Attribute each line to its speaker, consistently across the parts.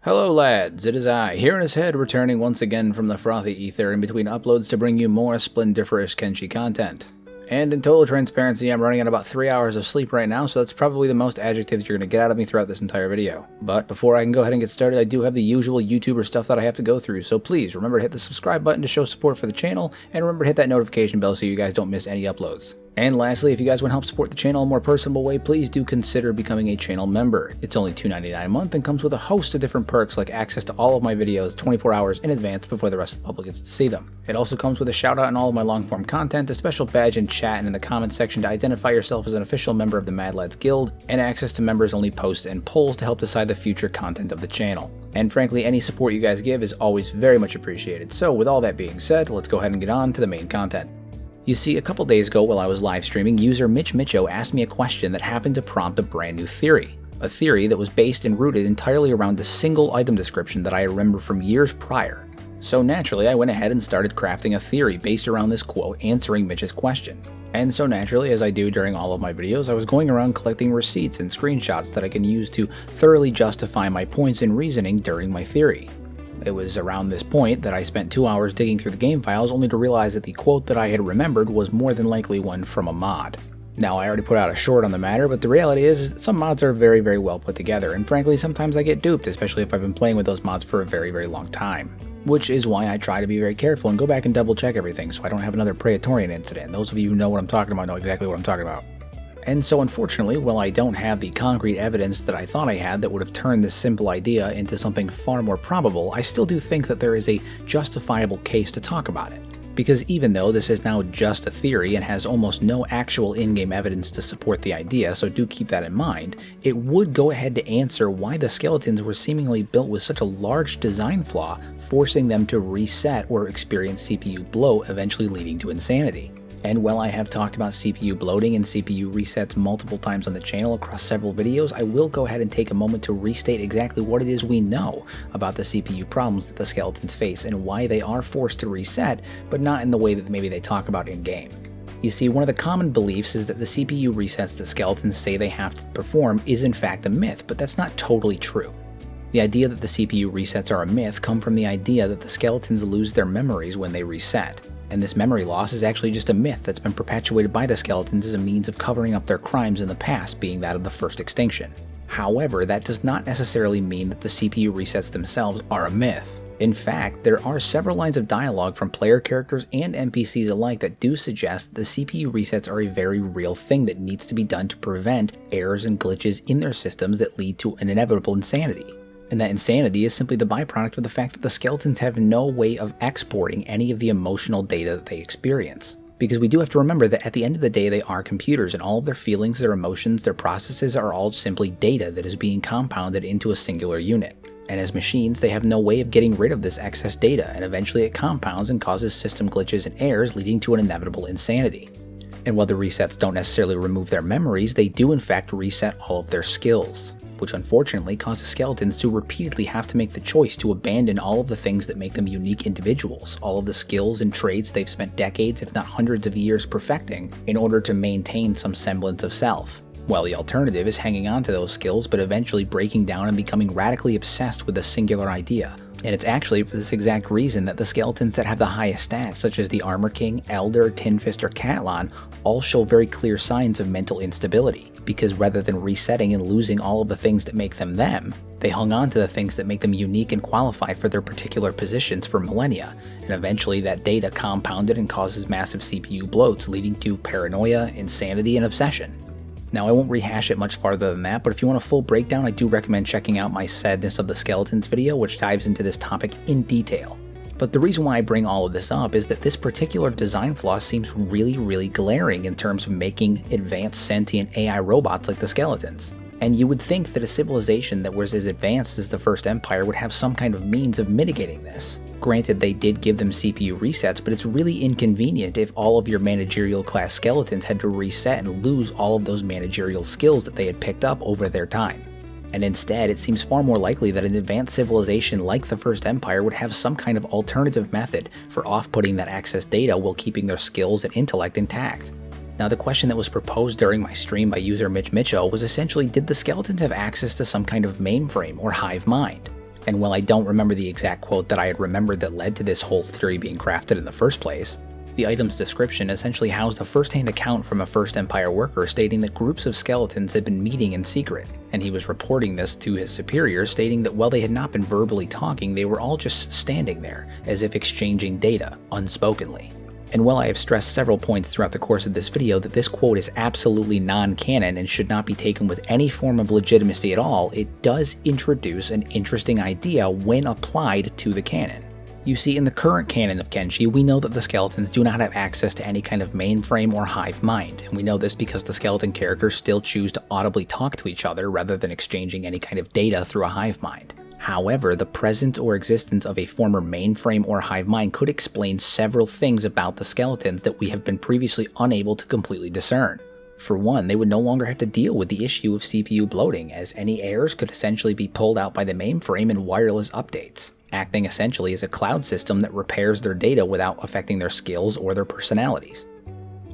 Speaker 1: Hello lads, it is I, here in his head, returning once again from the frothy ether in between uploads to bring you more splendiferous Kenshi content. And in total transparency, I'm running at about 3 hours of sleep right now, so that's probably the most adjectives you're going to get out of me throughout this entire video. But before I can go ahead and get started, I do have the usual YouTuber stuff that I have to go through, so please remember to hit the subscribe button to show support for the channel, and remember to hit that notification bell so you guys don't miss any uploads. And lastly, if you guys want to help support the channel in a more personable way, please do consider becoming a channel member. It's only $2.99 a month and comes with a host of different perks like access to all of my videos 24 hours in advance before the rest of the public gets to see them. It also comes with a shout out on all of my long form content, a special badge in chat and in the comments section to identify yourself as an official member of the Mad Lads Guild, and access to members only posts and polls to help decide the future content of the channel. And frankly, any support you guys give is always very much appreciated. So with all that being said, let's go ahead and get on to the main content. You see, a couple days ago while I was live streaming, user Mitch Mitcho asked me a question that happened to prompt a brand new theory. A theory that was based and rooted entirely around a single item description that I remember from years prior. So naturally, I went ahead and started crafting a theory based around this quote answering Mitch's question. And so naturally, as I do during all of my videos, I was going around collecting receipts and screenshots that I can use to thoroughly justify my points and reasoning during my theory. It was around this point that I spent 2 hours digging through the game files only to realize that the quote that I had remembered was more than likely one from a mod. Now, I already put out a short on the matter, but the reality is that some mods are very, very well put together, and frankly, sometimes I get duped, especially if I've been playing with those mods for a very, very long time. Which is why I try to be very careful and go back and double check everything so I don't have another Praetorian incident. Those of you who know what I'm talking about know exactly what I'm talking about. And so unfortunately, while I don't have the concrete evidence that I thought I had that would have turned this simple idea into something far more probable, I still do think that there is a justifiable case to talk about it. Because even though this is now just a theory and has almost no actual in-game evidence to support the idea, so do keep that in mind, it would go ahead to answer why the skeletons were seemingly built with such a large design flaw, forcing them to reset or experience CPU bloat, eventually leading to insanity. And while I have talked about CPU bloating and CPU resets multiple times on the channel across several videos, I will go ahead and take a moment to restate exactly what it is we know about the CPU problems that the skeletons face and why they are forced to reset, but not in the way that maybe they talk about in-game. You see, one of the common beliefs is that the CPU resets that skeletons say they have to perform is in fact a myth, but that's not totally true. The idea that the CPU resets are a myth come from the idea that the skeletons lose their memories when they reset. And this memory loss is actually just a myth that's been perpetuated by the skeletons as a means of covering up their crimes in the past, being that of the first extinction. However, that does not necessarily mean that the CPU resets themselves are a myth. In fact, there are several lines of dialogue from player characters and NPCs alike that do suggest that the CPU resets are a very real thing that needs to be done to prevent errors and glitches in their systems that lead to an inevitable insanity. And that insanity is simply the byproduct of the fact that the skeletons have no way of exporting any of the emotional data that they experience. Because we do have to remember that at the end of the day they are computers, and all of their feelings, their emotions, their processes are all simply data that is being compounded into a singular unit. And as machines, they have no way of getting rid of this excess data, and eventually it compounds and causes system glitches and errors, leading to an inevitable insanity. And while the resets don't necessarily remove their memories, they do in fact reset all of their skills, which unfortunately causes skeletons to repeatedly have to make the choice to abandon all of the things that make them unique individuals, all of the skills and traits they've spent decades, if not hundreds of years perfecting, in order to maintain some semblance of self. While the alternative is hanging on to those skills, but eventually breaking down and becoming radically obsessed with a singular idea. And it's actually for this exact reason that the skeletons that have the highest stats, such as the Armor King, Elder, Tin Fist, or Catlon, all show very clear signs of mental instability, because rather than resetting and losing all of the things that make them them, they hung on to the things that make them unique and qualified for their particular positions for millennia, and eventually that data compounded and causes massive CPU bloats, leading to paranoia, insanity, and obsession. Now, I won't rehash it much farther than that, but if you want a full breakdown, I do recommend checking out my Sadness of the Skeletons video, which dives into this topic in detail. But the reason why I bring all of this up is that this particular design flaw seems really glaring in terms of making advanced sentient AI robots like the skeletons. And you would think that a civilization that was as advanced as the First Empire would have some kind of means of mitigating this. Granted, they did give them CPU resets, but it's really inconvenient if all of your managerial class skeletons had to reset and lose all of those managerial skills that they had picked up over their time. And instead, it seems far more likely that an advanced civilization like the First Empire would have some kind of alternative method for off-putting that excess data while keeping their skills and intellect intact. Now, the question that was proposed during my stream by user Mitch Mitcho was essentially, did the skeletons have access to some kind of mainframe or hive mind? And while I don't remember the exact quote that I had remembered that led to this whole theory being crafted in the first place, the item's description essentially housed a first-hand account from a First Empire worker stating that groups of skeletons had been meeting in secret, and he was reporting this to his superiors, stating that while they had not been verbally talking, they were all just standing there, as if exchanging data, unspokenly. And while I have stressed several points throughout the course of this video that this quote is absolutely non-canon and should not be taken with any form of legitimacy at all, it does introduce an interesting idea when applied to the canon. You see, in the current canon of Kenshi, we know that the skeletons do not have access to any kind of mainframe or hive mind, and we know this because the skeleton characters still choose to audibly talk to each other rather than exchanging any kind of data through a hive mind. However, the presence or existence of a former mainframe or hive mind could explain several things about the skeletons that we have been previously unable to completely discern. For one, they would no longer have to deal with the issue of CPU bloating, as any errors could essentially be pulled out by the mainframe in wireless updates, acting essentially as a cloud system that repairs their data without affecting their skills or their personalities.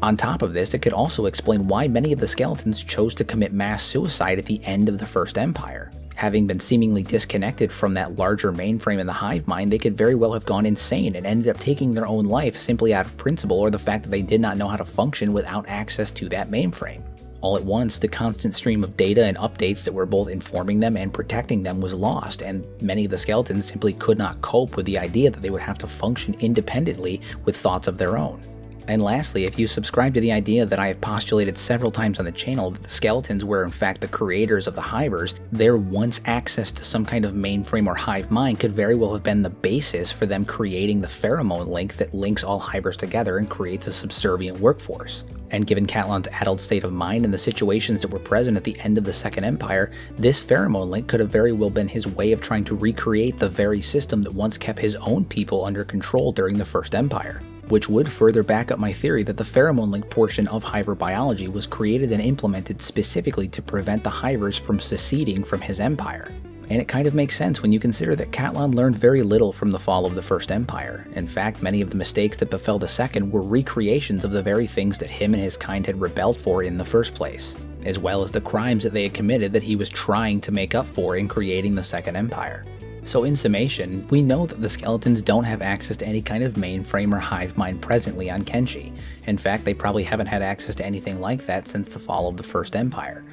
Speaker 1: On top of this, it could also explain why many of the skeletons chose to commit mass suicide at the end of the First Empire. Having been seemingly disconnected from that larger mainframe in the hive mind, they could very well have gone insane and ended up taking their own life simply out of principle or the fact that they did not know how to function without access to that mainframe. All at once, the constant stream of data and updates that were both informing them and protecting them was lost, and many of the skeletons simply could not cope with the idea that they would have to function independently with thoughts of their own. And lastly, if you subscribe to the idea that I have postulated several times on the channel that the skeletons were in fact the creators of the hivers, their once access to some kind of mainframe or hive mind could very well have been the basis for them creating the pheromone link that links all hivers together and creates a subservient workforce. And given Catlan's addled state of mind and the situations that were present at the end of the Second Empire, this pheromone link could have very well been his way of trying to recreate the very system that once kept his own people under control during the First Empire, which would further back up my theory that the pheromone link portion of hiver biology was created and implemented specifically to prevent the hivers from seceding from his empire. And it kind of makes sense when you consider that Catlan learned very little from the fall of the First Empire. In fact, many of the mistakes that befell the Second were recreations of the very things that him and his kind had rebelled for in the first place, as well as the crimes that they had committed that he was trying to make up for in creating the Second Empire. So in summation, we know that the skeletons don't have access to any kind of mainframe or hive mind presently on Kenshi. In fact, they probably haven't had access to anything like that since the fall of the First Empire.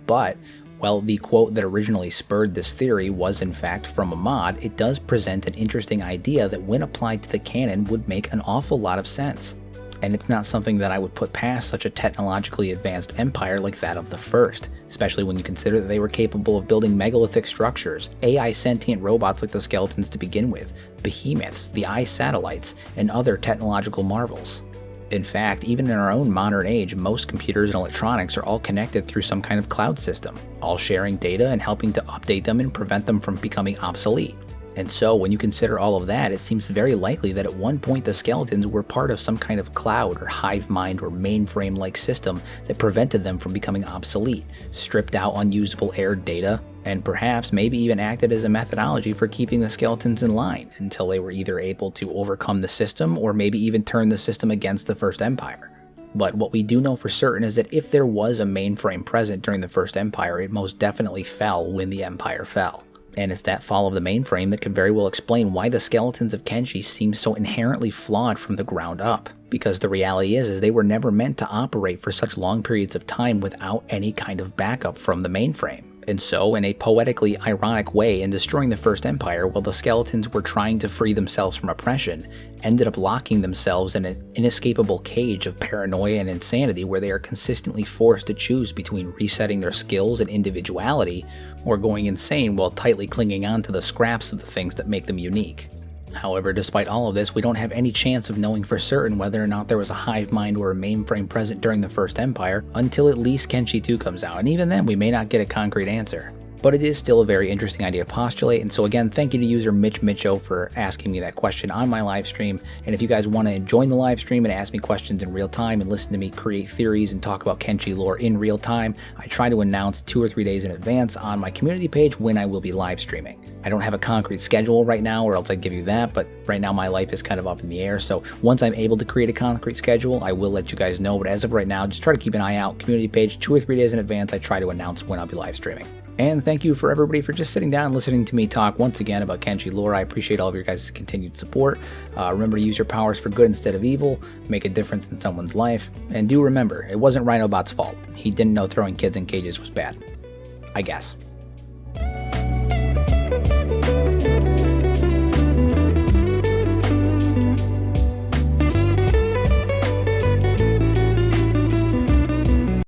Speaker 1: But while the quote that originally spurred this theory was in fact from a mod, it does present an interesting idea that when applied to the canon would make an awful lot of sense. And it's not something that I would put past such a technologically advanced empire like that of the First, especially when you consider that they were capable of building megalithic structures, AI sentient robots like the skeletons to begin with, behemoths, the eye satellites, and other technological marvels. In fact, even in our own modern age, most computers and electronics are all connected through some kind of cloud system, all sharing data and helping to update them and prevent them from becoming obsolete. And so, when you consider all of that, it seems very likely that at one point the skeletons were part of some kind of cloud or hive mind or mainframe-like system that prevented them from becoming obsolete, stripped out unusable aired data, and perhaps maybe even acted as a methodology for keeping the skeletons in line until they were either able to overcome the system or maybe even turn the system against the First Empire. But what we do know for certain is that if there was a mainframe present during the First Empire, it most definitely fell when the Empire fell. And it's that fall of the mainframe that could very well explain why the skeletons of Kenshi seem so inherently flawed from the ground up. Because the reality is they were never meant to operate for such long periods of time without any kind of backup from the mainframe. And so, in a poetically ironic way, in destroying the First Empire, while the skeletons were trying to free themselves from oppression, ended up locking themselves in an inescapable cage of paranoia and insanity where they are consistently forced to choose between resetting their skills and individuality or going insane while tightly clinging on to the scraps of the things that make them unique. However, despite all of this, we don't have any chance of knowing for certain whether or not there was a hive mind or a mainframe present during the First Empire until at least Kenshi 2 comes out, and even then we may not get a concrete answer. But it is still a very interesting idea to postulate, and so again, thank you to user Mitch Mitcho for asking me that question on my live stream. And if you guys want to join the live stream and ask me questions in real time and listen to me create theories and talk about Kenshi lore in real time, I try to announce 2 or 3 days in advance on my community page when I will be live streaming. I don't have a concrete schedule right now, or else I'd give you that, but right now my life is kind of up in the air, so once I'm able to create a concrete schedule, I will let you guys know. But as of right now, just try to keep an eye out. Community page 2 or 3 days in advance, I try to announce when I'll be live streaming. And thank you for everybody for just sitting down and listening to me talk once again about Kenshi lore. I appreciate all of your guys' continued support. Remember to use your powers for good instead of evil, make a difference in someone's life, and do remember, it wasn't Rhinobot's fault. He didn't know throwing kids in cages was bad. I guess.